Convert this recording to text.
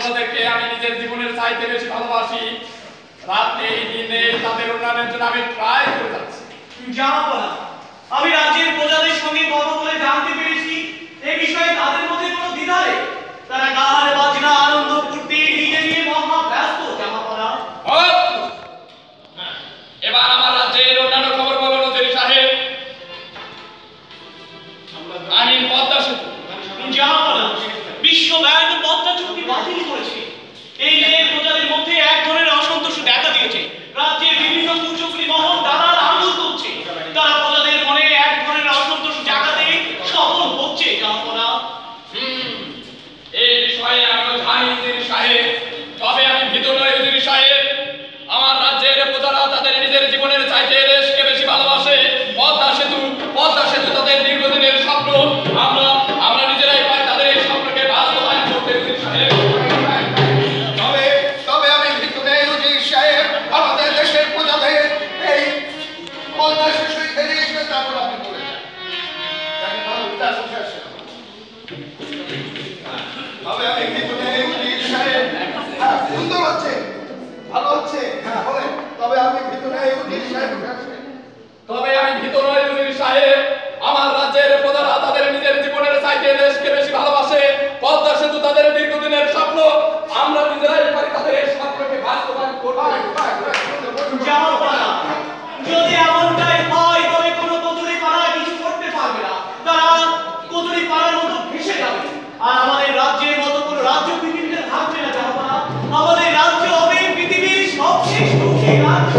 প্রজাদেরকে আমি নিজের জীবনের চাইতে বেশি ভালোবাসি। রাতে দিনে তাদের উন্নয়নের জন্য আমি ট্রাই করে যাচ্ছি। জাহাপনা, আমি রাজ্যের প্রজাদের সঙ্গে কথা বলে জানতে পেরেছি এই বিষয়ে তাদের মধ্যে কোনো দ্বিধা নেই। তারা গান বাজনা আনন্দ ফুর্তি নিজে নিয়ে মহা ব্যস্ত। জাহাপনা, এবার আমার রাজ্যের অন্যান্য খবর বলুন নজরী সাহেব। আমি পদ্মা সেতু। জাহাপনা, বিশ্ব ব্যাংক পদ্মা চুক্তি বাতিল করেছে। এই নিয়ে প্রজাদের মধ্যে এক ধরনের অসন্তোষ দেখা দিয়েছে। রাজ্যের বিভিন্ন কুচক্রী মহল দালাল আঙুল তুলছে। তারা প্রজাদের মনে এক ধরনের অসন্তোষ জাগাতে সফল হচ্ছে। জাহাপনা, এই বিষয়ে আমিও জানি নজরী সাহেব, তবে আমি ভীত নই নজরী সাহেব। আমার রাজ্যের প্রজারা তাদের নিজের জীবনের চাইতে দেশকে বেশি ভালোবাসে। পদ্মা সেতু তাদের দীর্ঘদিনের স্বপ্ন। আমরা নিজেরাই পাই তাদের এই স্বপ্নকে বাস্তবায়ন করতে নজরী সাহেব। তবে আমি ভীত নেই নজরী সাহেব। আমাদের দেশের প্রজাদের এই পদ্মা সেতু ফেলে এসে তারপর আপনি বলে যান। তবে আমি ভীত নেই নজরী সাহেব। সুন্দর হচ্ছে, ভালো হচ্ছে, বলেন। তবে আমি ভীত নেই নজরী সাহেব। তবে আমি ভীত নই নজরী সাহেব। আমার রাজ্যের প্রজারা তাদের নিজের জীবনের চাইতে দেশকে বেশি ভালোবাসে। পদ্মা সেতু তাদের দীর্ঘদিনের স্বপ্ন। আমরা নিজেরাই পারি তাদের এই স্বপ্নকে বাস্তবায়ন করতে। জাহাপনা, যদি এমনটাই হয় তবে কোনো কচুরি পাড়া কিছু করতে পারবে না। তারা কচুরি পাড়ার মতো ভেসে যাবে। আর আমাদের রাজ্যের মতো কোনো রাজ্য পৃথিবীতে থাকবে না। জাহাপনা, আমাদের রাজ্য হবে পৃথিবীর সবচেয়ে সুখী রাজ্য।